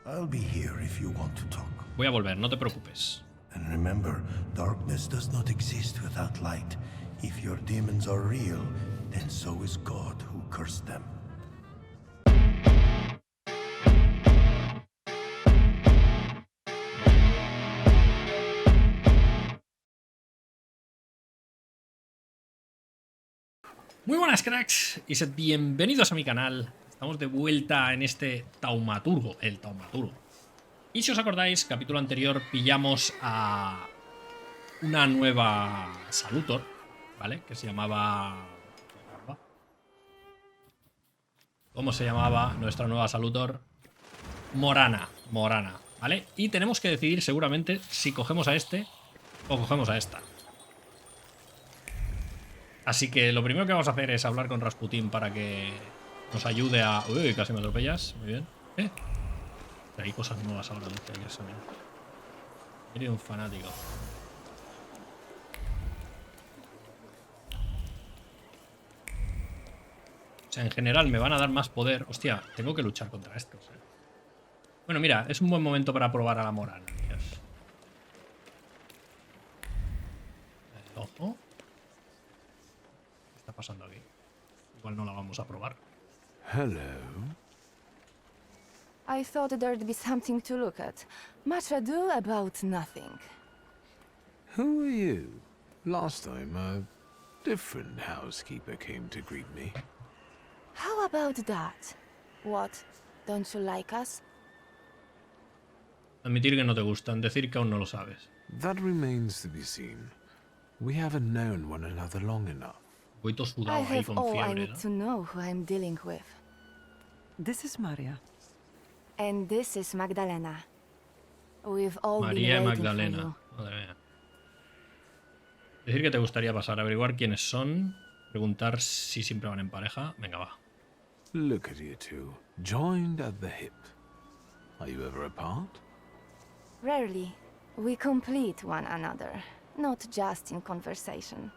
I'll be here if you want to talk. Voy a volver, no te preocupes. And remember, darkness does not exist without light. If your demons are real, then so is God who cursed them. Muy buenas, cracks, y sed bienvenidos a mi canal. Estamos de vuelta en este Thaumaturge, el Thaumaturge. Y si os acordáis, capítulo anterior pillamos a una nueva Salutor, ¿vale? Que se llamaba... ¿Cómo se llamaba nuestra nueva Salutor? Morana, ¿vale? Y tenemos que decidir seguramente si cogemos a este o cogemos a esta. Así que lo primero que vamos a hacer es hablar con Rasputín para que nos ayude a... Uy, casi me atropellas. Muy bien. Hay cosas nuevas ahora, dice el examen. Eres un fanático. O sea, en general me van a dar más poder. Hostia, tengo que luchar contra estos. Bueno, mira, es un buen momento para probar a la Morana. Dios. Ojo. ¿Qué está pasando aquí? Igual no la vamos a probar. Hello. I thought there'd be something to look at. Much ado about nothing. Who are you? Last time, a different housekeeper came to greet me. How about that? What? Don't you like us? Admitir que no te gustan, decir que aún no lo sabes. That remains to be seen. We haven't known one another long enough. Voy todo I sudado ahí have con all I fiebre, need ¿no? to know who I'm dealing with. This is Maria. And this is Magdalena. We've all María y been waiting Magdalena. for you. Madre mía. Decir que te gustaría pasar, averiguar quiénes son, preguntar si siempre van en pareja. Venga, va. Look at you two, joined at the hip. Are you ever apart? Rarely. We complete one another, not just in conversation.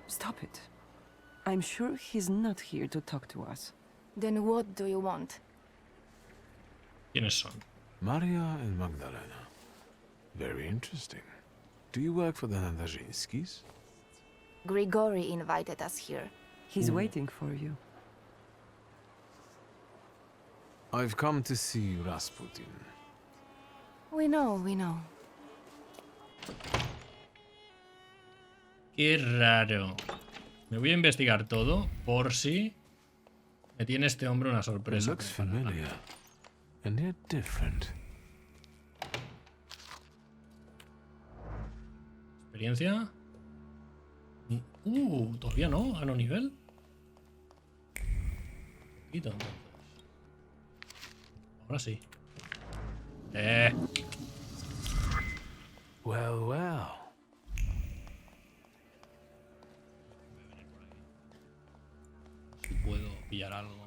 Stop it. I'm sure he's not here to talk to us. Then what do you want? ¿Quiénes son? Maria and Magdalena. Very interesting. Do you work for the Nazarzinskis? Grigori invited us here. He's waiting for you. I've come to see Rasputin. We know, we know. Qué raro. Me voy a investigar todo por si me tiene este hombre una It sorpresa. looks familiar, and yet different. ¿Experiencia? Todavía no, gano nivel. Quito entonces. Ahora sí. Well, well. Si puedo pillar algo.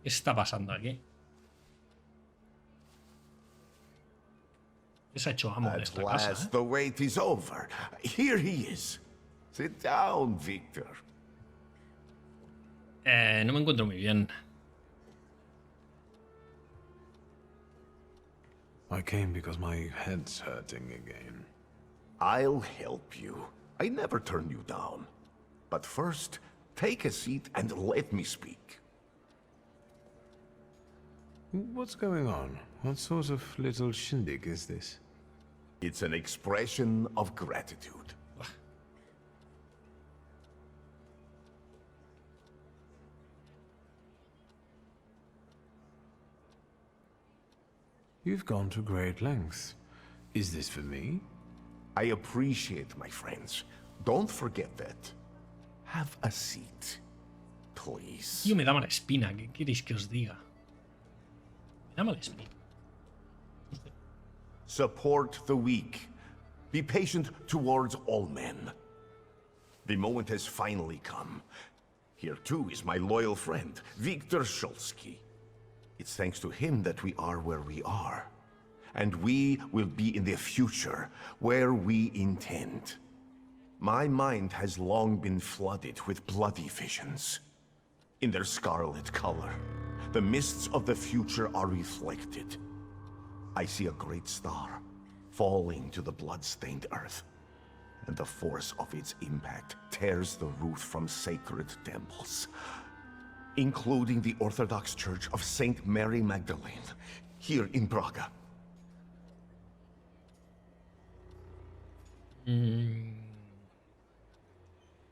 ¿Qué está pasando aquí? ¿Qué se ha hecho amo de At esta casa? last, the wait is over. Here he is. Sit down, Victor. No me encuentro muy bien. I came because my head's hurting again. I'll help you. I never turn you down. But first, take a seat and let me speak. What's going on? What sort of little shindig is this? It's an expression of gratitude. You've gone to great lengths. Is this for me? I appreciate my friends. Don't forget that. Have a seat, please. Tío, me da mala espina. ¿Qué queréis que os diga? Me da mala espina. Support the weak. Be patient towards all men. The moment has finally come. Here too is my loyal friend, Victor Shulsky. It's thanks to him that we are where we are. And we will be in the future, where we intend. My mind has long been flooded with bloody visions. In their scarlet color, the mists of the future are reflected. I see a great star falling to the blood-stained earth, and the force of its impact tears the roof from sacred temples, including the Orthodox Church of Saint Mary Magdalene, here in Praga.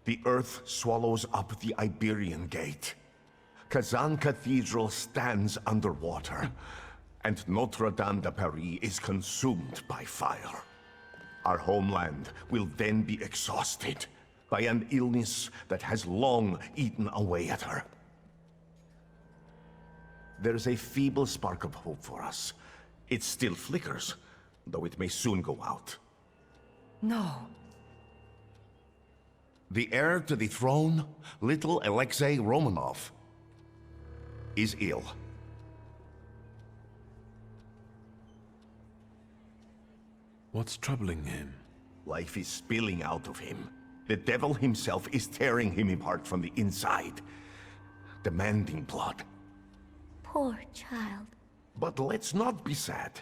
The earth swallows up the Iberian Gate. Kazan Cathedral stands underwater, and Notre Dame de Paris is consumed by fire. Our homeland will then be exhausted by an illness that has long eaten away at her. There's a feeble spark of hope for us. It still flickers, though it may soon go out. No. The heir to the throne, little Alexei Romanov, is ill. What's troubling him? Life is spilling out of him. The devil himself is tearing him apart from the inside, demanding blood. Poor child. But let's not be sad.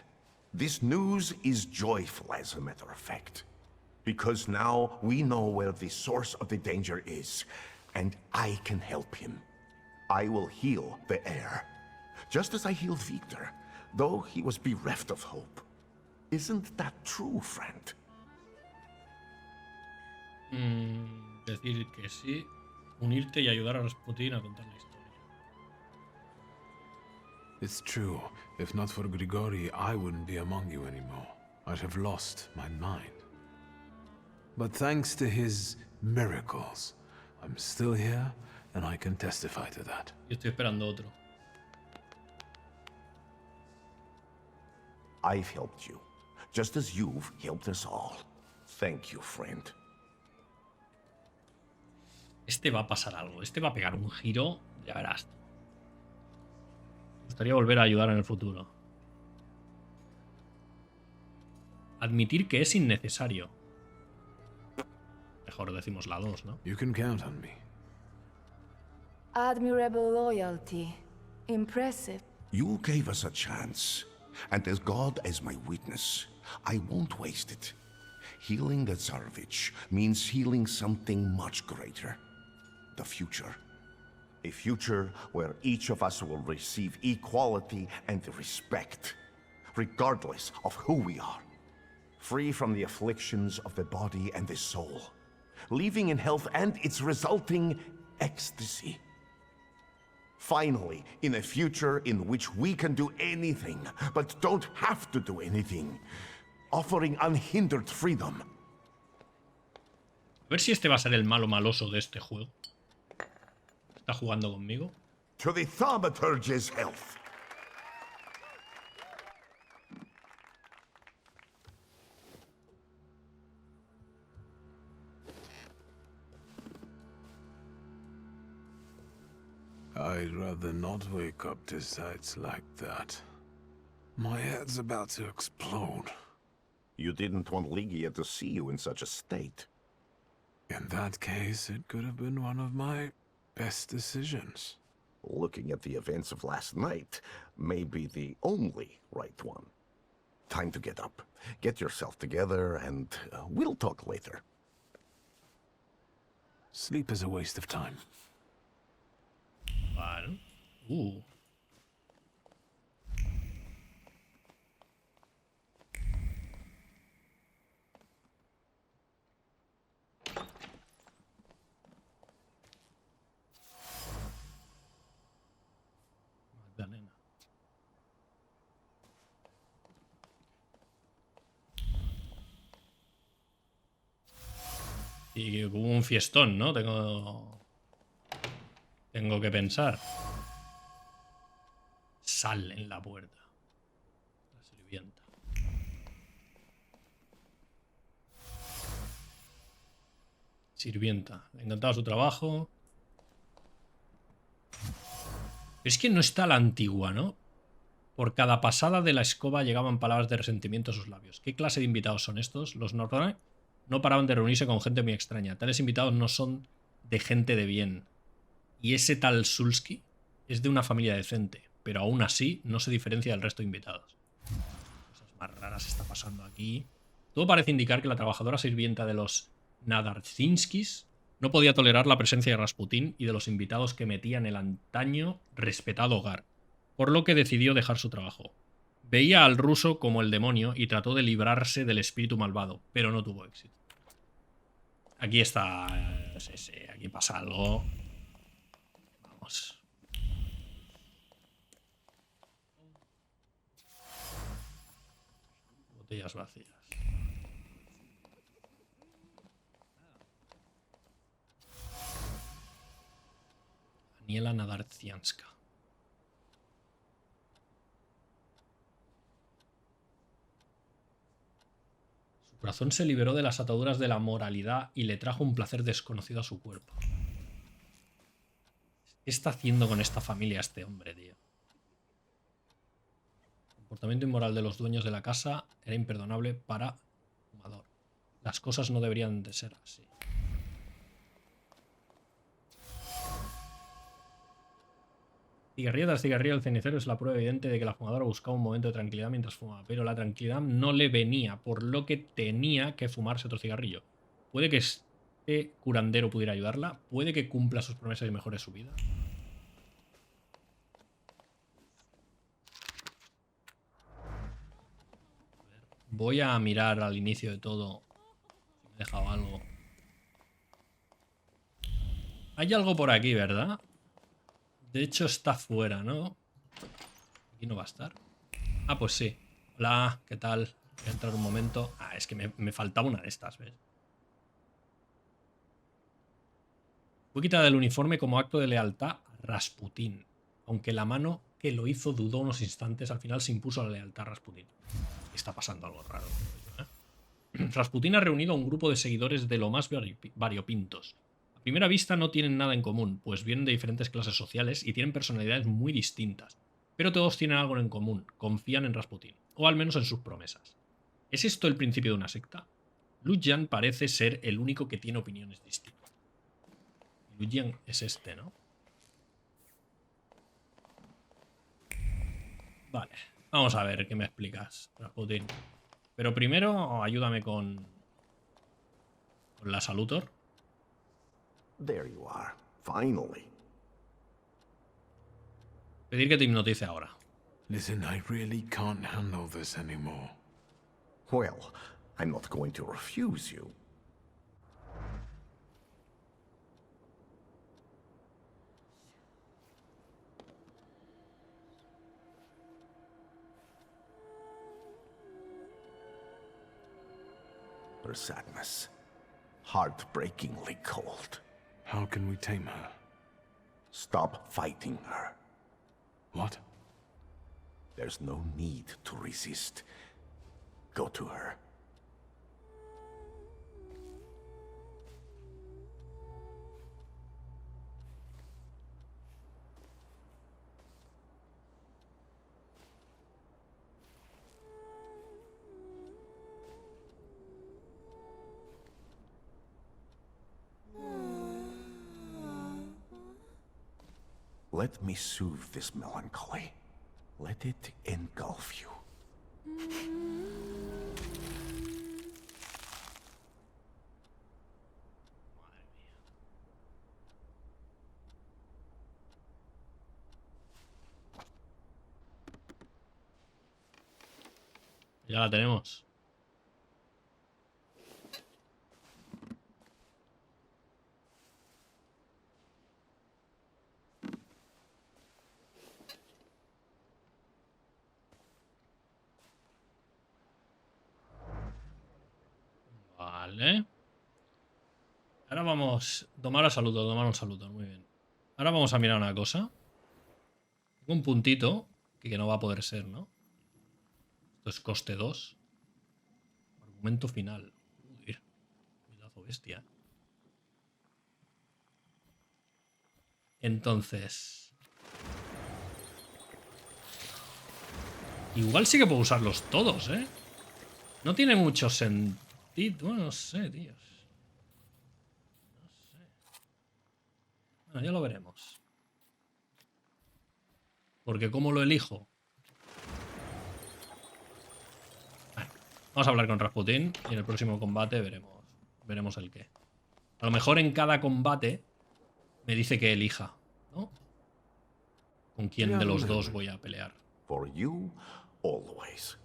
This news is joyful, as a matter of fact. Because now we know where the source of the danger is, and I can help him. I will heal the heir, just as I healed Victor, though he was bereft of hope. Isn't that true, friend? Decir que sí, unirte y ayudar a Rasputín a contar la historia. It's true. If not for Grigori, I wouldn't be among you anymore. I'd have lost my mind. But thanks to his miracles, I'm still here, and I can testify to that. Yo estoy esperando otro. I've helped you, just as you've helped us all. Thank you, friend. Este va a pasar algo. Este va a pegar un giro, ya verás. Me gustaría volver a ayudar en el futuro. Admitir que es innecesario. Mejor decimos la 2, ¿no? You can count on me. Admirable loyalty. Impressive. You gave us a chance, and as God as my witness, I won't waste it. Healing the Tsarevich means healing something much greater. The future. A future where each of us will receive equality and respect, regardless of who we are. Free from the afflictions of the body and the soul. Living in health and its resulting ecstasy. Finally, in a future in which we can do anything, but don't have to do anything. Offering unhindered freedom. A ver si este va a ser el malo maloso de este juego. ¿Está jugando conmigo? To the Thaumaturge's health. I'd rather not wake up to sights like that. My head's about to explode. You didn't want Ligia to see you in such a state. In that case, it could have been one of my best decisions. Looking at the events of last night may be the only right one. Time to get up. Get yourself together, and we'll talk later. Sleep is a waste of time. Vale. Magdalena. Y hubo un fiestón, ¿no? Tengo que pensar. Sal en la puerta. La sirvienta. Sirvienta. Le encantaba su trabajo. Es que no está a la antigua, ¿no? Por cada pasada de la escoba llegaban palabras de resentimiento a sus labios. ¿Qué clase de invitados son estos? Los no paraban de reunirse con gente muy extraña. Tales invitados no son de gente de bien. Y ese tal Sulski es de una familia decente, pero aún así no se diferencia del resto de invitados. Cosas más raras está pasando aquí. Todo parece indicar que la trabajadora sirvienta de los Nadarzinskis no podía tolerar la presencia de Rasputín y de los invitados que metían el antaño respetado hogar, por lo que decidió dejar su trabajo. Veía al ruso como el demonio y trató de librarse del espíritu malvado, pero no tuvo éxito. Aquí está... Sí, aquí pasa algo. Vamos. Botellas vacías. Aniela Nadarzianska. Su corazón se liberó de las ataduras de la moralidad y le trajo un placer desconocido a su cuerpo. ¿Qué está haciendo con esta familia este hombre, tío? El comportamiento inmoral de los dueños de la casa era imperdonable para el fumador. Las cosas no deberían de ser así. Cigarrillo tras cigarrillo, el cenicero es la prueba evidente de que la fumadora buscaba un momento de tranquilidad mientras fumaba, pero la tranquilidad no le venía, por lo que tenía que fumarse otro cigarrillo. Puede que este curandero pudiera ayudarla, puede que cumpla sus promesas y mejore su vida. Voy a mirar al inicio de todo si me he dejado algo. Hay algo por aquí, ¿verdad? De hecho está fuera, ¿no? Aquí no va a estar. Ah, pues sí. Hola, ¿qué tal? Voy a entrar un momento. Ah, es que me faltaba una de estas, ¿ves? Fue quitada del uniforme como acto de lealtad a Rasputín. Aunque la mano que lo hizo dudó unos instantes, al final se impuso a la lealtad a Rasputín. Está pasando algo raro, ¿eh? Rasputín ha reunido a un grupo de seguidores de lo más variopintos. A primera vista no tienen nada en común, pues vienen de diferentes clases sociales y tienen personalidades muy distintas. Pero todos tienen algo en común, confían en Rasputín, o al menos en sus promesas. ¿Es esto el principio de una secta? Lujan parece ser el único que tiene opiniones distintas. Lujan es este, ¿no? Vale, vamos a ver qué me explicas, Rasputín. Pero primero ayúdame con la Salutor. There you are, finally. Pedir que te hipnotice ahora. Listen, I really can't handle this anymore. Well, I'm not going to refuse you. Her sadness, heartbreakingly cold. How can we tame her? Stop fighting her. What? There's no need to resist. Go to her. Let me soothe this melancholy. Let it engulf you. Ya la tenemos. Vale. Ahora vamos... Tomar un saludo. Muy bien. Ahora vamos a mirar una cosa. Tengo un puntito que no va a poder ser, ¿no? Esto es coste 2. Argumento final. Uy, cuidado, bestia. Entonces... Igual sí que puedo usarlos todos, ¿eh? No tiene mucho sentido. Bueno, no sé, tíos. No sé. Bueno, ya lo veremos. Porque ¿cómo lo elijo? Bueno, vamos a hablar con Rasputín y en el próximo combate veremos el qué. A lo mejor en cada combate me dice que elija, ¿no? ¿Con quién de los dos voy a pelear? For you, always.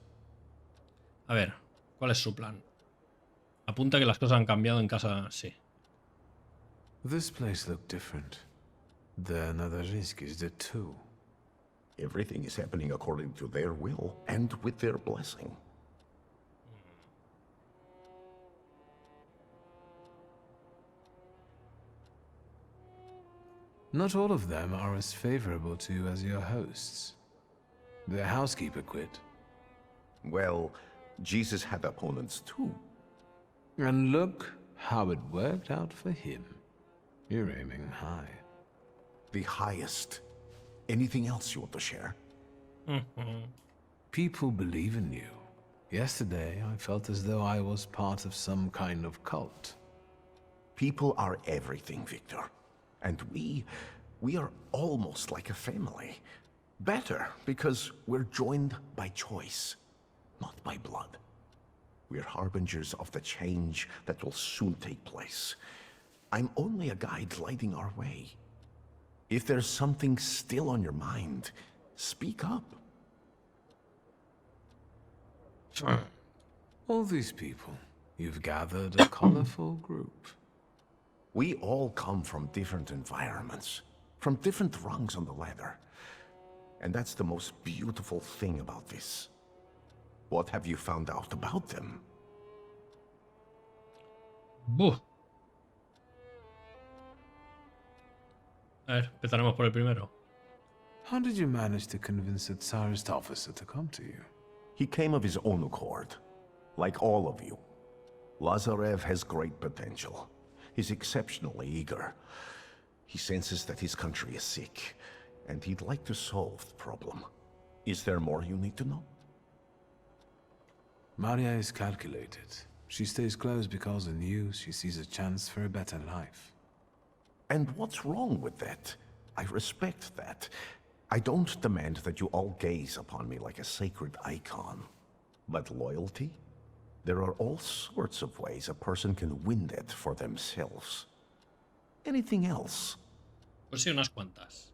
A ver, ¿cuál es su plan? Apunta que las cosas han cambiado en casa, sí. This place looked different. The Nadariskis did too. Everything is happening according to their will and with their blessing. Not all of them are as favorable to you as your hosts. The housekeeper quit. Well, Jesus had opponents too. And look how it worked out for him. You're aiming high. The highest. Anything else you want to share? People believe in you. Yesterday, I felt as though I was part of some kind of cult. People are everything, Victor. And we are almost like a family. Better, because we're joined by choice, not by blood. We're harbingers of the change that will soon take place. I'm only a guide lighting our way. If there's something still on your mind, speak up. All these people, you've gathered a colorful group. We all come from different environments, from different rungs on the ladder. And that's the most beautiful thing about this. What have you found out about them? Buh. A ver, empezaremos por el primero. How did you manage to convince the Tsarist officer to come to you? He came of his own accord, like all of you. Lazarev has great potential. He's exceptionally eager. He senses that his country is sick, and he'd like to solve the problem. Is there more you need to know? Maria is calculated. She stays close because in you she sees a chance for a better life. And what's wrong with that? I respect that. I don't demand that you all gaze upon me like a sacred icon. But loyalty? There are all sorts of ways a person can win that for themselves. Anything else? Pues sí, unas cuantas.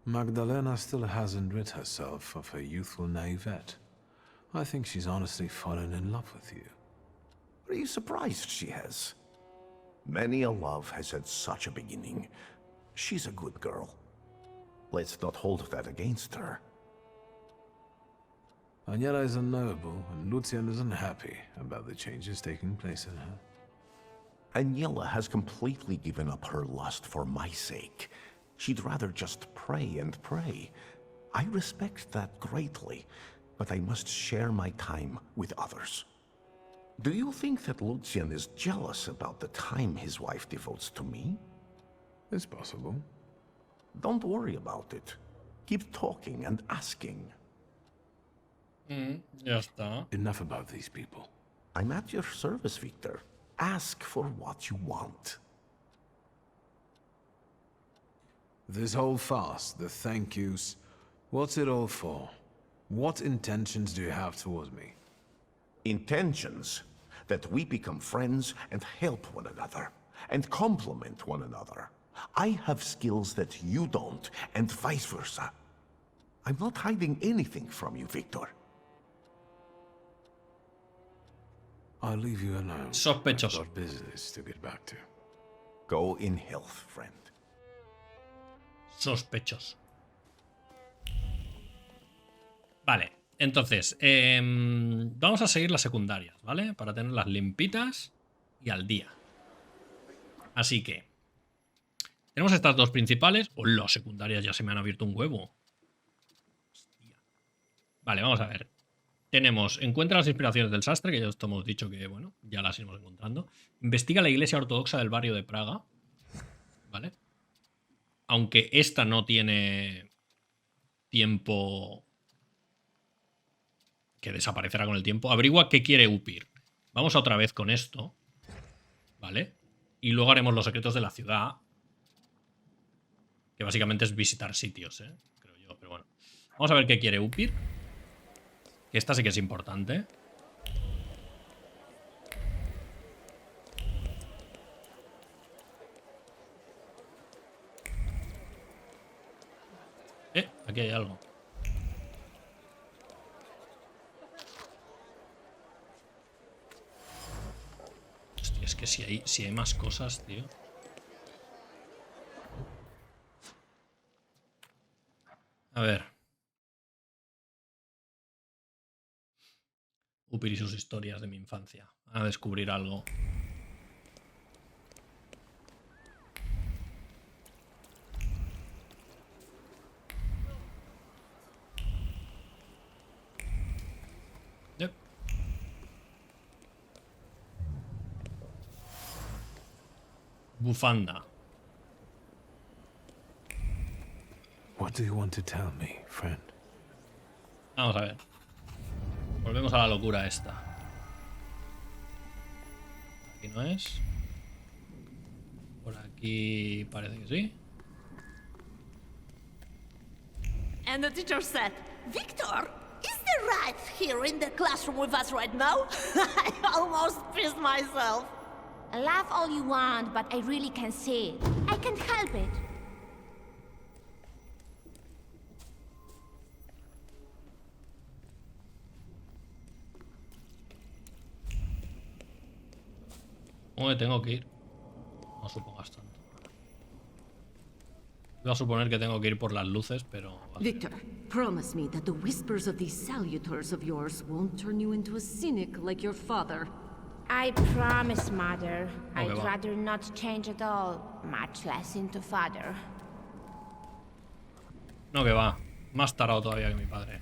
Magdalena still hasn't rid herself of her youthful naivete. I think she's honestly fallen in love with you. Are you surprised she has? Many a love has had such a beginning. She's a good girl. Let's not hold that against her. Agnella is unknowable, and Lucian is unhappy about the changes taking place in her. Agnella has completely given up her lust for my sake. She'd rather just pray and pray. I respect that greatly, but I must share my time with others. Do you think that Lucian is jealous about the time his wife devotes to me? It's possible. Don't worry about it. Keep talking and asking. Ya está. Enough about these people. I'm at your service, Victor. Ask for what you want. This whole farce, the thank yous, what's it all for? What intentions do you have towards me? Intentions that we become friends and help one another and complement one another. I have skills that you don't, and vice versa. I'm not hiding anything from you, Victor. I'll leave you alone. Sospechoso. I've got business to get back to. Go in health, friend. Sospechoso. Vale, entonces, vamos a seguir las secundarias, ¿vale? Para tenerlas limpitas y al día. Así que tenemos estas dos principales. O las secundarias ya se me han abierto un huevo. Hostia. Vale, vamos a ver. Tenemos, encuentra las inspiraciones del sastre, que ya os hemos dicho que, bueno, ya las iremos encontrando. Investiga la iglesia ortodoxa del barrio de Praga. ¿Vale? Aunque esta no tiene tiempo que desaparecerá con el tiempo. Averigua qué quiere Upir. Vamos a otra vez con esto. ¿Vale? Y luego haremos los secretos de la ciudad. Que básicamente es visitar sitios, creo yo. Pero bueno. Vamos a ver qué quiere Upir. Que esta sí que es importante. Aquí hay algo. Hostia, es que si hay más cosas, tío. A ver. Upir y sus historias de mi infancia. Van a descubrir algo. Yep. Bufanda. What do you want to tell me, friend? Vamos a ver. Volvemos a la locura esta. Aquí no es. Por aquí parece que sí. And the teacher said, Victor, is the rat here in the classroom with us right now? I almost pissed myself. Laugh all you want, but I really can't see it. I can't help it. ¿Cómo tengo que ir? No supongas tanto. Voy a suponer que tengo que ir por las luces, pero... Victor, promise me that the whispers of these salutors of yours won't turn you into a cynic like your father. I promise, Mother. Okay, I'd va. rather not change at all, much less into Father. No, que va. Más tarado todavía que mi padre.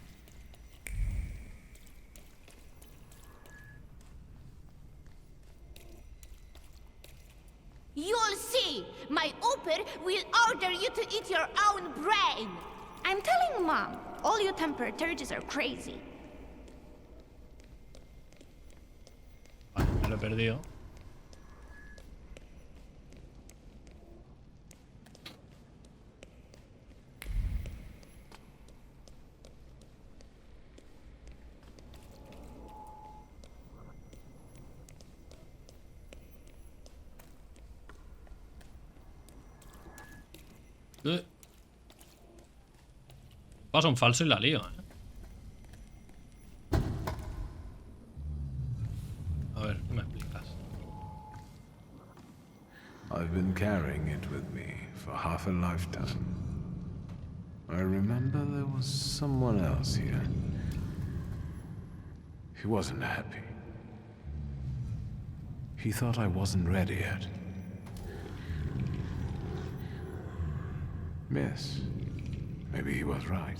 You'll see! My Upper will order you to eat your own brain! I'm telling Mom, all you Thaumaturges are crazy. Vale, me lo he perdido. Paso un falso y la lío, A ver, ¿qué me explicas? I've been carrying it with me for half a lifetime. I remember there was someone else here. He wasn't happy. He thought I wasn't ready yet. Yes, maybe he was right.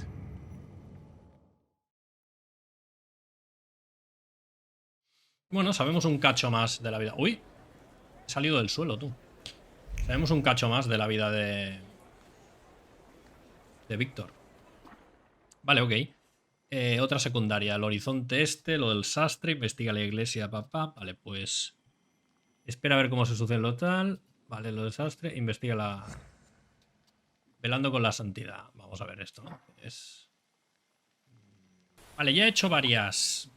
Bueno, sabemos un cacho más de la vida. ¡Uy! He salido del suelo, tú. Sabemos un cacho más de la vida de Víctor. Vale, ok. Otra secundaria. El horizonte este, lo del sastre. Investiga la iglesia, papá. Vale, pues... Espera a ver cómo se sucede lo tal. Vale, lo del sastre. Investiga la... Velando con la santidad. Vamos a ver esto, ¿no? Vale, ya he hecho varias...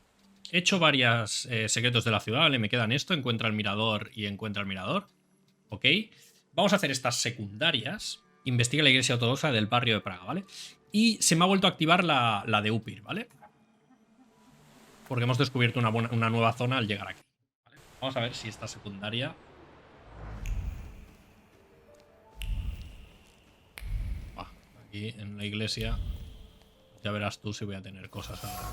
secretos de la ciudad, ¿vale? Me quedan esto. Encuentra el mirador y encuentra el mirador. Ok. Vamos a hacer estas secundarias. Investiga la iglesia ortodoxa del barrio de Praga, ¿vale? Y se me ha vuelto a activar la de Upir, ¿vale? Porque hemos descubierto una nueva zona al llegar aquí. ¿Vale? Vamos a ver si esta secundaria... Aquí en la iglesia ya verás tú si voy a tener cosas ahora.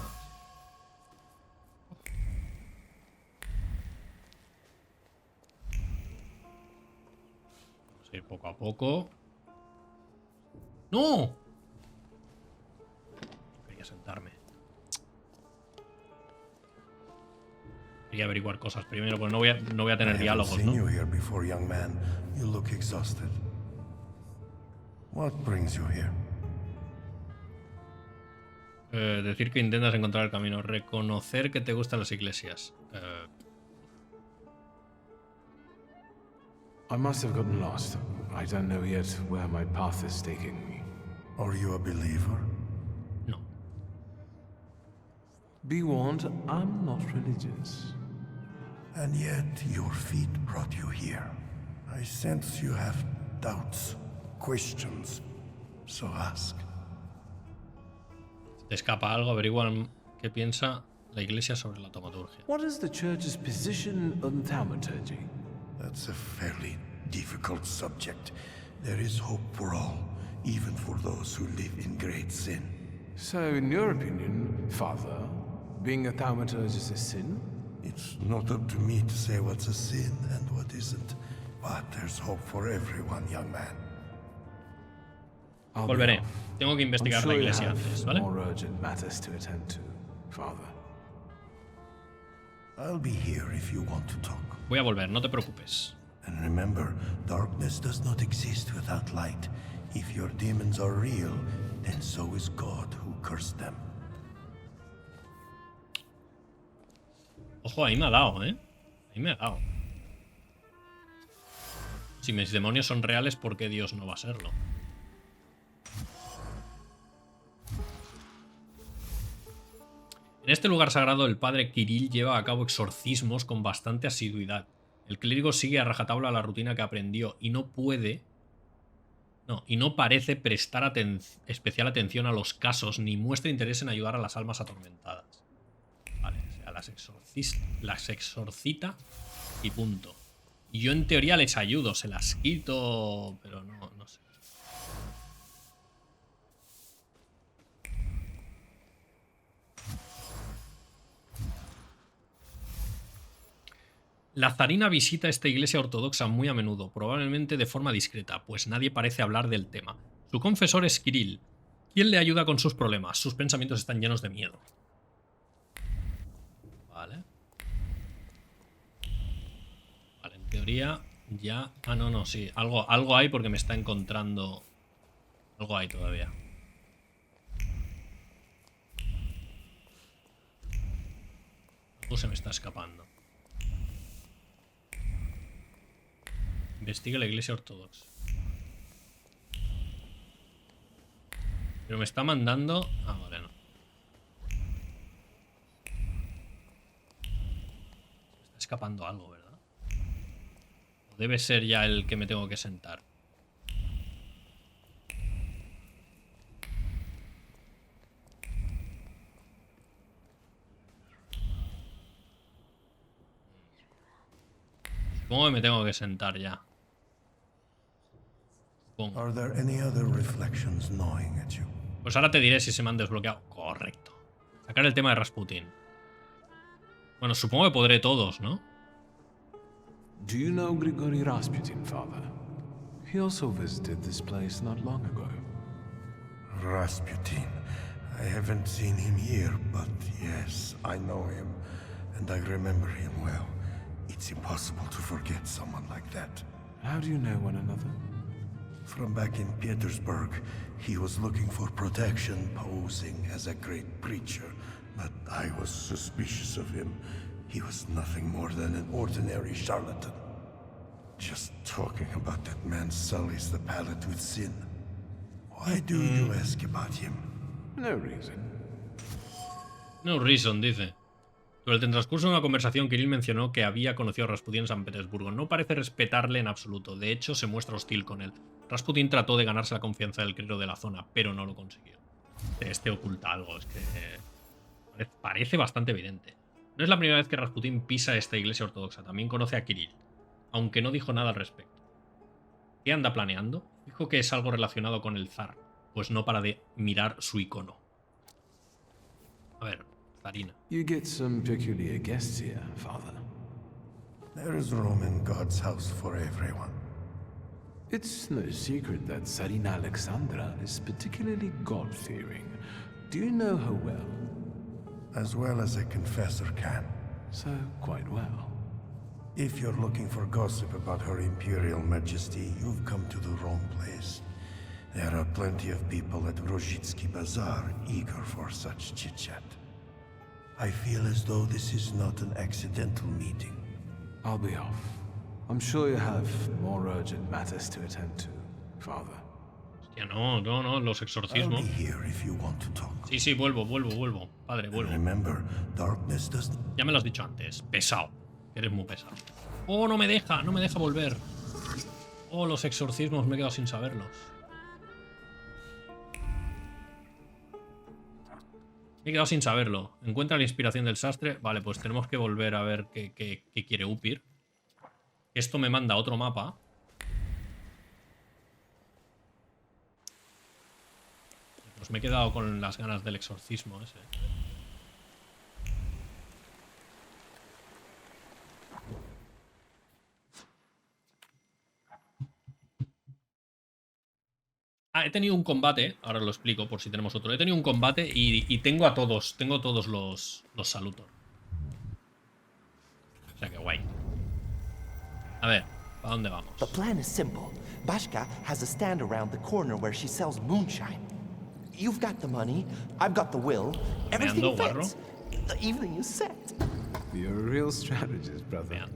Vamos a ir poco a poco. ¡No! Quería sentarme. Quería averiguar cosas primero, pues no voy a tener diálogos, seen you ¿no? here before, young man. You look exhausted. What brings you here? Decir que intentas encontrar el camino. Reconocer que te gustan las iglesias. I must have gotten lost. I don't know yet where my path is taking me. Are you a believer? No. Be warned, I'm not religious. And yet your feet brought you here. I sense you have doubts, questions. So ask. Si te escapa algo, averiguan qué piensa la iglesia sobre la taumaturgia. What is the church's position on Thaumaturge? That's a fairly difficult subject. There is hope for all, even for those who live in great sin. So, in your opinion, Father, being a Thaumaturge is a sin? It's not up to me to say what's a sin and what isn't, but there's hope for everyone, young man. I'll be Volveré. off. Tengo que I'm investigar sure la you iglesia have antes, ¿vale? more urgent matters to attend to, Father. I'll be here if you want to talk. Voy a volver, no te preocupes. And remember, darkness does not exist without light. If your demons are real, then so is God who cursed them. Ojo, ahí me ha dado, ¿eh? Ahí me ha dado. Si mis demonios son reales, ¿por qué Dios no va a serlo? En este lugar sagrado, el padre Kirill lleva a cabo exorcismos con bastante asiduidad. El clérigo sigue a rajatabla la rutina que aprendió y no parece prestar especial atención a los casos ni muestra interés en ayudar a las almas atormentadas. Vale, o sea, las exorcita y punto. Y yo en teoría les ayudo, se las quito, pero no sé. La zarina visita esta iglesia ortodoxa muy a menudo, probablemente de forma discreta, pues nadie parece hablar del tema. Su confesor es Kirill, quien le ayuda con sus problemas. Sus pensamientos están llenos de miedo. Vale. Vale, en teoría ya... Ah, no, sí. Algo hay porque me está encontrando... Algo hay todavía. Algo se me está escapando. Investiga la iglesia ortodoxa. Pero me está mandando... Ah, vale, no. Me está escapando algo, ¿verdad? O debe ser ya el que me tengo que sentar. Supongo que me tengo que sentar ya. Are there any other reflections gnawing at you? Pues ahora te diré si se me han desbloqueado. Correcto. Sacar el tema de Rasputín. Bueno, supongo que podré todos, ¿no? Do you know Grigory Rasputin, Father? He also visited this place not long ago. Rasputin. I haven't seen him here, but yes, I know him, and I remember him well. It's impossible to forget someone like that. How do you know one another? From back in Petersburg, he was looking for protection, posing as a great preacher, but I was suspicious of him. He was nothing more than an ordinary charlatan. Just talking about that man sullies the palate with sin. Why do you ask about him? No reason. No reason, dice. Durante el transcurso de una conversación, Kirill mencionó que había conocido a Rasputín en San Petersburgo. No parece respetarle en absoluto. De hecho, se muestra hostil con él. Rasputín trató de ganarse la confianza del clero de la zona, pero no lo consiguió. Este oculta algo, es que parece bastante evidente. No es la primera vez que Rasputín pisa esta iglesia ortodoxa. También conoce a Kirill, aunque no dijo nada al respecto. ¿Qué anda planeando? Dijo que es algo relacionado con el zar, pues no para de mirar su icono. A ver, zarina. You get some peculiar guests here, Father. There is room in God's house for everyone. It's no secret that Tsarina Alexandra is particularly God-fearing. Do you know her well? As well as a confessor can. So, quite well. If you're looking for gossip about Her Imperial Majesty, you've come to the wrong place. There are plenty of people at Rozhitsky Bazaar eager for such chit-chat. I feel as though this is not an accidental meeting. I'll be off. I'm sure you have more urgent matters to attend to, Father. Hostia, no, los I'll exorcismos. be here if you want to talk. Sí, vuelvo. Padre, vuelvo. Remember, darkness doesn't. Ya me lo has dicho antes. Pesado. Eres muy pesado. Oh, no me deja volver. Oh, los exorcismos me he quedado sin saberlos. Me he quedado sin saberlo. Encuentra la inspiración del sastre. Vale, pues tenemos que volver a ver qué quiere Upir. Esto me manda a otro mapa. Pues me he quedado con las ganas del exorcismo ese. Ah, he tenido un combate, ahora lo explico por si tenemos otro. He tenido un combate y tengo a todos, los salutos. O sea que guay. A ver, ¿para dónde vamos? The plan is simple. Bashka has a stand around the corner where she sells moonshine. You've got the money, I've got the will. Everything fits. The evening is set. You're a real strategist, brother. Vean.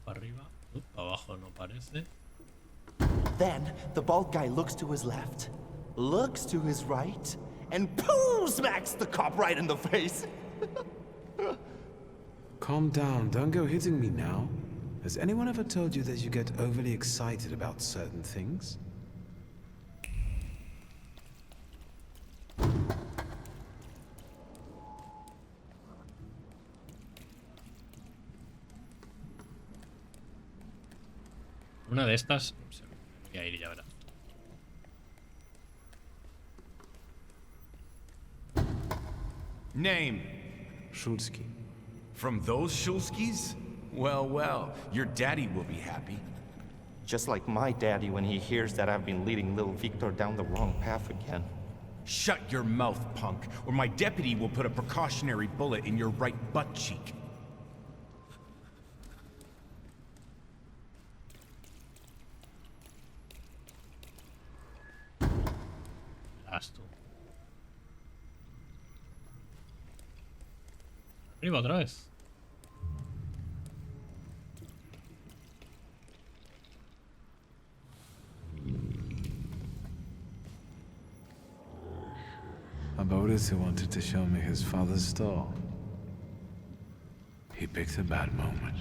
Para arriba, para abajo no parece. Then the bald guy looks to his left, looks to his right, and pooh, smacks the cop right in the face. Calm down, don't go hitting me now. Has anyone ever told you that you get overly excited about certain things? Una de estas voy a ir, ya verás. Name? Shulsky. From those Shulskis? Well, well, your daddy will be happy. Just like my daddy when he hears that I've been leading little Victor down the wrong path again. Shut your mouth, punk, or my deputy will put a precautionary bullet in your right butt cheek. Gasto. Arriba otra vez. Abrazo wanted to show me his father's stall. He picked a bad moment.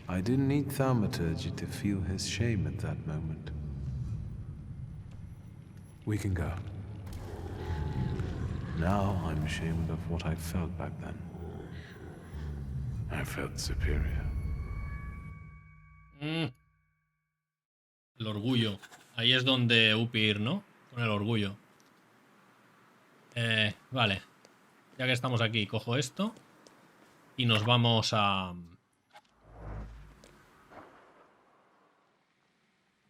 I didn't need Thaumaturge to feel his shame at that moment. We can go. Now I'm ashamed of what I felt back then. I felt superior. El orgullo. Ahí es donde Upir, ¿no? Con el orgullo. Vale. Ya que estamos aquí, cojo esto. Y nos vamos a...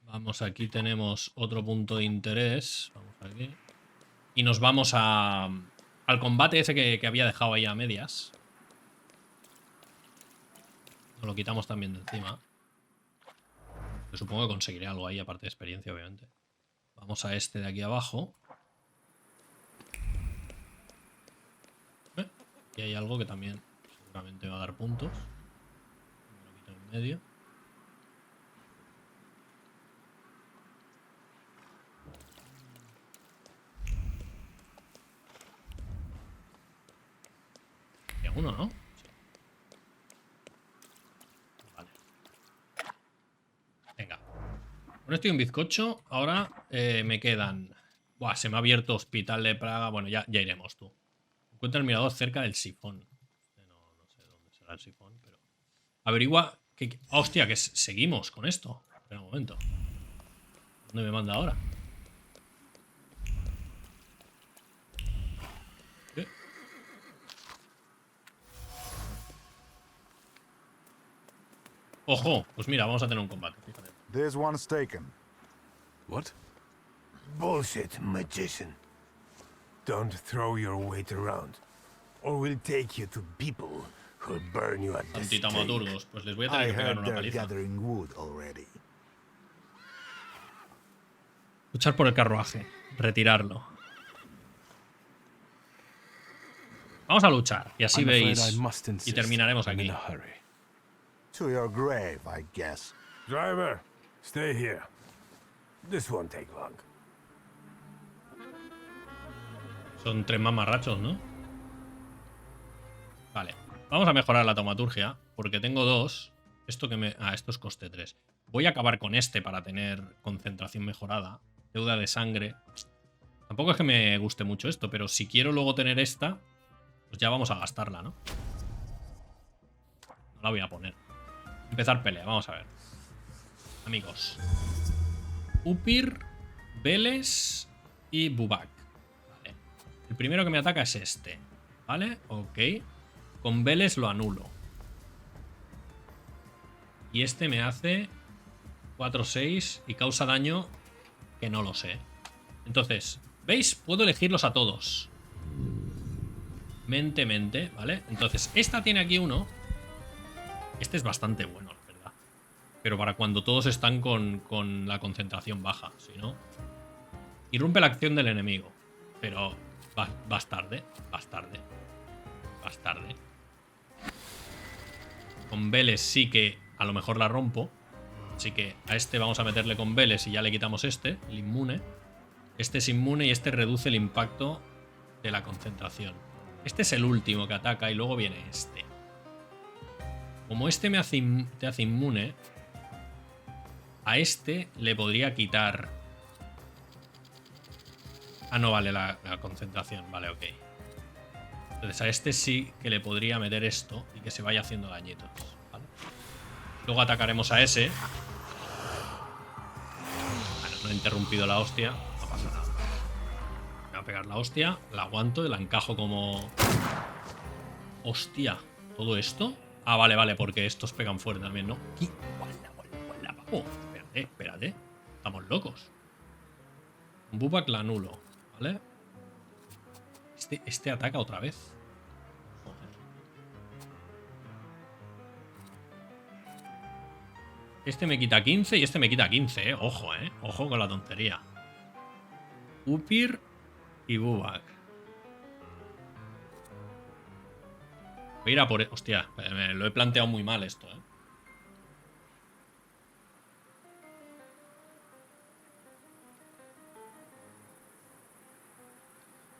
Vamos, aquí tenemos otro punto de interés. Vamos aquí. Y nos vamos al combate ese que había dejado ahí a medias. Nos lo quitamos también de encima. Yo supongo que conseguiré algo ahí, aparte de experiencia, obviamente. Vamos a este de aquí abajo. Y hay algo que también seguramente va a dar puntos. Me lo quito en medio. Y uno, ¿no? Sí. Vale. Venga. Bueno, estoy en bizcocho. Ahora me quedan... Buah, se me ha abierto Hospital de Praga. Bueno, ya iremos, tú. Encuentra el mirador cerca del sifón. No sé dónde será el sifón, pero... Averigua... ¡Hostia! Que seguimos con esto. Espera un momento. ¿Dónde me manda ahora? ¿Qué? ¡Ojo! Pues mira, vamos a tener un combate. Fíjate. This one's taken. What? Bullshit, magician. Don't throw your weight around, or we'll take you to people who'll burn you at the stake. Thaumaturgos, pues les voy a tener que pegar una paliza. Gathering wood already. Luchar por el carruaje. Retirarlo. Vamos a luchar. Y así veis. Y terminaremos aquí. To your grave, I guess. Driver, stay here. This won't take long. Son 3 mamarrachos, ¿no? Vale. Vamos a mejorar la taumaturgia. Porque tengo 2. Esto que me... esto es coste 3. Voy a acabar con este para tener concentración mejorada. Deuda de sangre. Tampoco es que me guste mucho esto, pero si quiero luego tener esta, pues ya vamos a gastarla, ¿no? No la voy a poner. Empezar pelea, vamos a ver. Amigos. Upir, Veles y Bubak. Vale. El primero que me ataca es este. ¿Vale? Ok. Con Veles lo anulo. Y este me hace 4-6 y causa daño que no lo sé. Entonces, ¿veis? Puedo elegirlos a todos. Mente, ¿vale? Entonces, esta tiene aquí uno. Este es bastante bueno, la verdad. Pero para cuando todos están con la concentración baja, si no... Irrumpe la acción del enemigo. Pero vas tarde. Con Veles sí que a lo mejor la rompo. Así que a este vamos a meterle con Veles y ya le quitamos este, el inmune. Este es inmune y este reduce el impacto de la concentración. Este es el último que ataca y luego viene este. Como este te hace inmune, a este le podría quitar... no vale la concentración, vale, ok. Entonces a este sí que le podría meter esto y que se vaya haciendo dañitos, ¿vale? Luego atacaremos a ese. Bueno, no he interrumpido la hostia, no pasa nada. Me voy a pegar la hostia, la aguanto y la encajo como... Hostia, ¿todo esto? Vale, porque estos pegan fuerte también, ¿no? Espérate. Estamos locos. Un Bubak la anulo, ¿vale? Este ataca otra vez. Joder. Este me quita 15 y este me quita 15, ¿eh? Ojo, ¿eh? Ojo con la tontería. Upir y Bubak. Voy a ir a por... Hostia, me lo he planteado muy mal esto, ¿eh?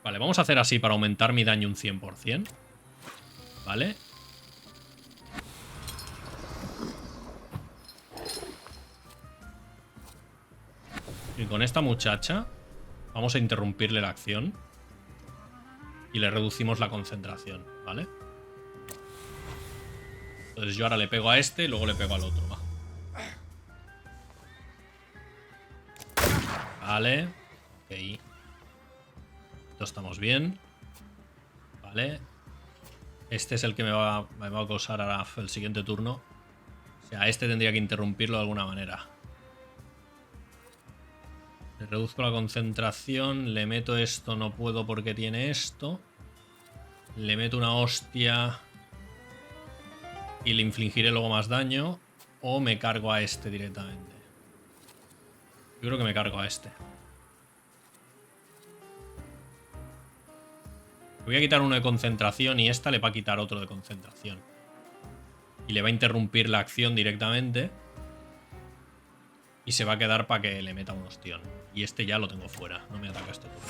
Vale, vamos a hacer así para aumentar mi daño un 100%. Vale. Y con esta muchacha vamos a interrumpirle la acción. Y le reducimos la concentración, ¿vale? Entonces yo ahora le pego a este y luego le pego al otro, va. Vale. Ok. Estamos bien. Vale. Este es el que me va a causar ahora el siguiente turno. O sea, este tendría que interrumpirlo de alguna manera. Le reduzco la concentración. Le meto esto. No puedo porque tiene esto. Le meto una hostia. Y le infligiré luego más daño. O me cargo a este directamente. Yo creo que me cargo a este. Voy a quitar uno de concentración y esta le va a quitar otro de concentración. Y le va a interrumpir la acción directamente. Y se va a quedar para que le meta un ostión. Y este ya lo tengo fuera. No me ataca este turno.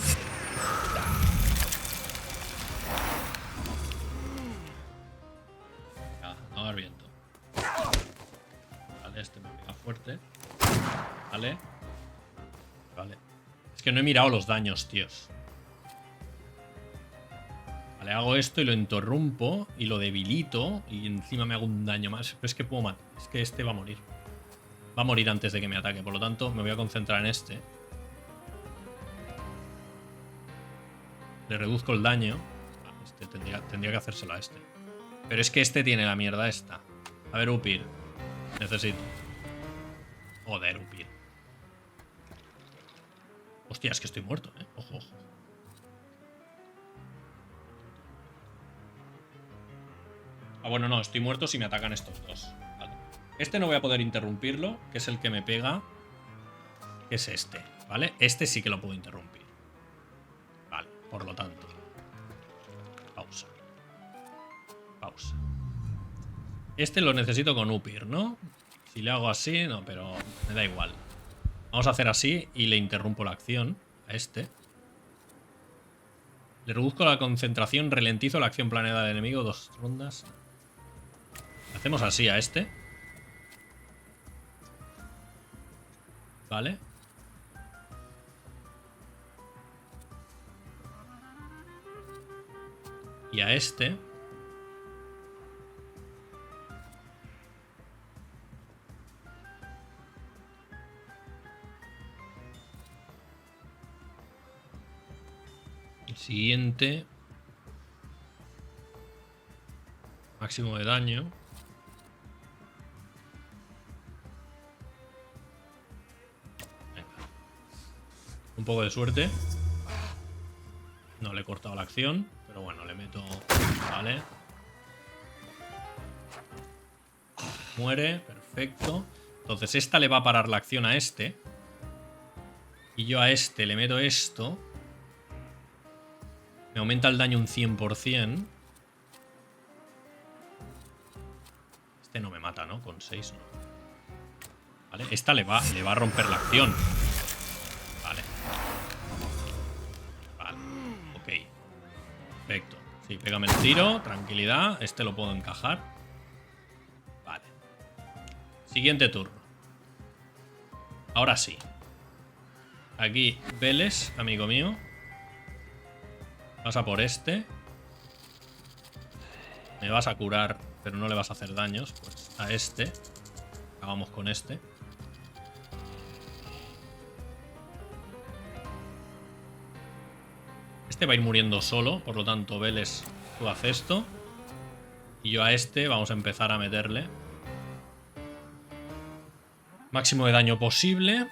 Ya, no dar viento. Vale, este me pega fuerte. Vale. Vale. Es que no he mirado los daños, tíos. Vale, hago esto y lo interrumpo y lo debilito y encima me hago un daño más. Pero es que puedo matar. Es que este va a morir. Va a morir antes de que me ataque. Por lo tanto, me voy a concentrar en este. Le reduzco el daño. Este tendría que hacérselo a este. Pero es que este tiene la mierda esta. A ver, Upir. Necesito. Joder, Upir. Hostia, es que estoy muerto, ¿eh? Ojo, ojo. Bueno, no, estoy muerto si me atacan estos dos. Vale. Este no voy a poder interrumpirlo, que es el que me pega. Que es este, ¿vale? Este sí que lo puedo interrumpir. Vale, por lo tanto. Pausa. pausa. Este lo necesito con Upir, ¿no? Si le hago así, no, pero me da igual. Vamos a hacer así y le interrumpo la acción a este. Le reduzco la concentración, ralentizo la acción planeada del enemigo 2 rondas. Hacemos así a este. Vale. Y a este. El siguiente. Máximo de daño. Venga. Un poco de suerte. No le he cortado la acción. Pero bueno, le meto... Vale. Muere, perfecto. Entonces esta le va a parar la acción a este. Y yo a este le meto esto. Me aumenta el daño un 100%. Este no me mata, ¿no? Con 6 no. Vale, esta le va a romper la acción. Vale. Vale, ok. Perfecto. Sí, pégame el tiro, tranquilidad. Este lo puedo encajar. Vale. Siguiente turno. Ahora sí. Aquí, Vélez, amigo mío. Pasa por este. Me vas a curar, pero no le vas a hacer daños. Pues a este. Acabamos con este. Este va a ir muriendo solo, por lo tanto, Vélez, tú haces esto. Y yo a este vamos a empezar a meterle máximo de daño posible.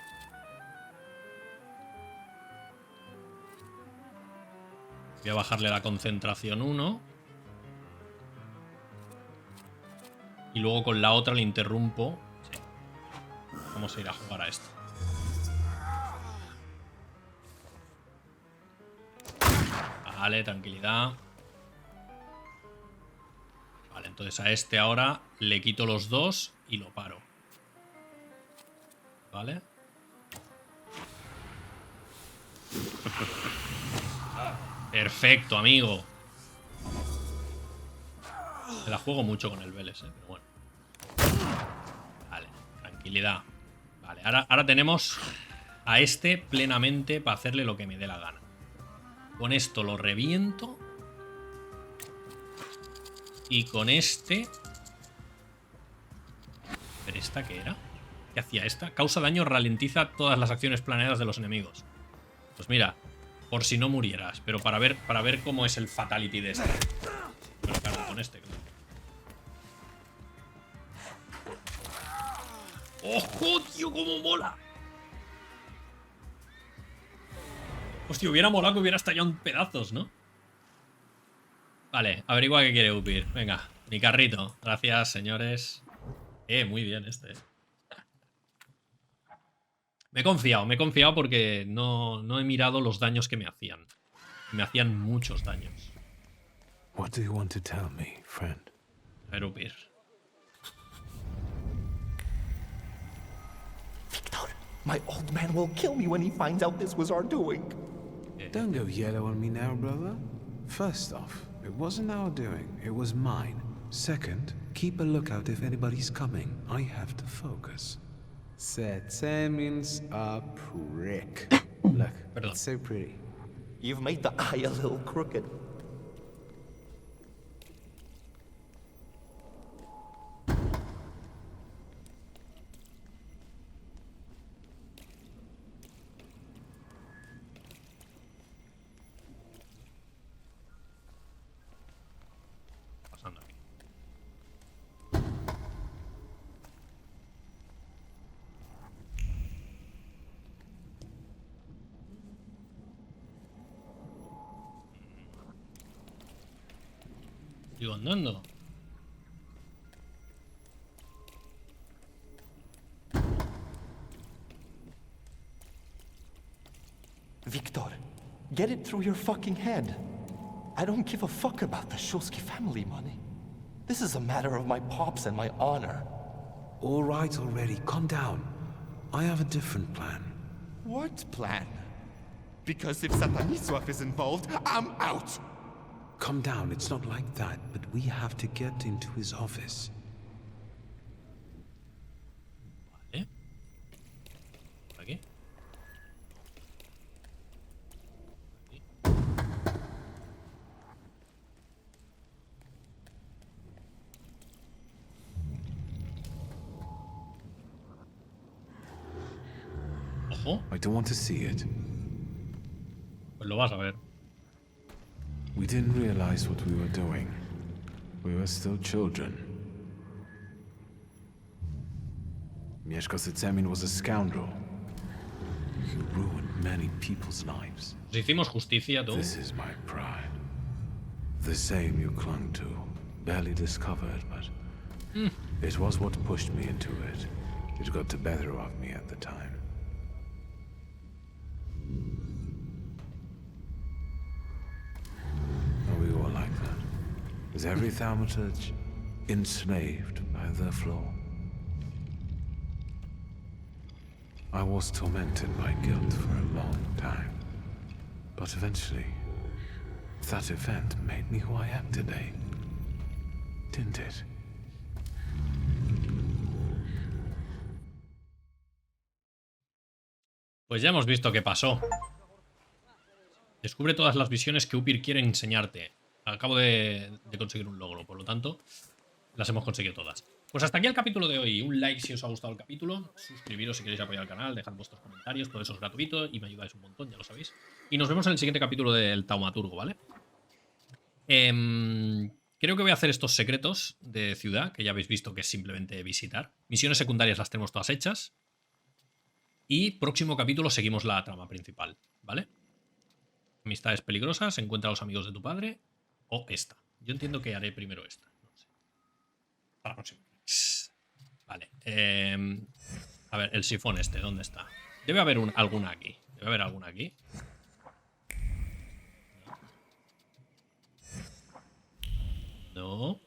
Voy a bajarle la concentración 1. Y luego con la otra le interrumpo. Sí. Vamos a ir a jugar a esto. Vale, tranquilidad. Vale, entonces a este ahora le quito los 2 y lo paro. Vale. Perfecto, amigo. Me la juego mucho con el Vélez, pero bueno. Vale, tranquilidad. Vale, ahora tenemos a este plenamente para hacerle lo que me dé la gana. Con esto lo reviento. Y con este... ¿Pero esta qué era? ¿Qué hacía esta? Causa daño, ralentiza todas las acciones planeadas de los enemigos. Pues mira, por si no murieras. Pero para ver cómo es el fatality de este. Me lo cargo con este, claro. ¡Ojo, tío! ¡Cómo mola! Hostia, hubiera molado que hubiera estallado en pedazos, ¿no? Vale, averigua qué quiere Upir. Venga, mi carrito. Gracias, señores. Muy bien este. Me he confiado porque no he mirado los daños que me hacían. Me hacían muchos daños. What do you want to tell me, friend? A ver, Upir. Victor, my old man will kill me when he finds out this was our doing. Don't go yellow on me now, brother. First off, it wasn't our doing, it was mine. Second, keep a lookout if anybody's coming. I have to focus. Sete means a prick. Look, it's so pretty. You've made the eye a little crooked. Sigo andando. Victor, get it through your fucking head. I don't give a fuck about the Shulsky family money. This is a matter of my pops and my honor. All right already, calm down. I have a different plan. What plan? Because if Sataniswaf is involved, I'm out! Calm down, it's not like that, but we have to get into his office. Vale. Aquí. Ojo. I don't want to see it. Pues lo vas a ver. We didn't realize what we were doing. We were still children. Mieszko Setsemin was a scoundrel. He ruined many people's lives. Nos hicimos justicia, tú. This is my pride. The same you clung to. Barely discovered, but it was what pushed me into it. It got the better of me at the time. We were like that. Is every Thaumaturge enslaved by their flaw? I was tormented by guilt for a long time. But eventually, that event made me who I am today. Didn't it? Pues ya hemos visto qué pasó. Descubre todas las visiones que Upir quiere enseñarte. Acabo de conseguir un logro, por lo tanto, las hemos conseguido todas. Pues hasta aquí el capítulo de hoy. Un like si os ha gustado el capítulo. Suscribiros si queréis apoyar al canal. Dejad vuestros comentarios. Todo eso es gratuito y me ayudáis un montón, ya lo sabéis. Y nos vemos en el siguiente capítulo del Thaumaturgo, ¿vale? Creo que voy a hacer estos secretos de ciudad, que ya habéis visto que es simplemente visitar. Misiones secundarias las tenemos todas hechas. Y próximo capítulo seguimos la trama principal, ¿vale? Amistades peligrosas, encuentra a los amigos de tu padre. O esta. Yo entiendo que haré primero esta. No sé. Para la próxima. Vale. A ver, el sifón este, ¿dónde está? Debe haber alguna aquí. Debe haber alguna aquí. No.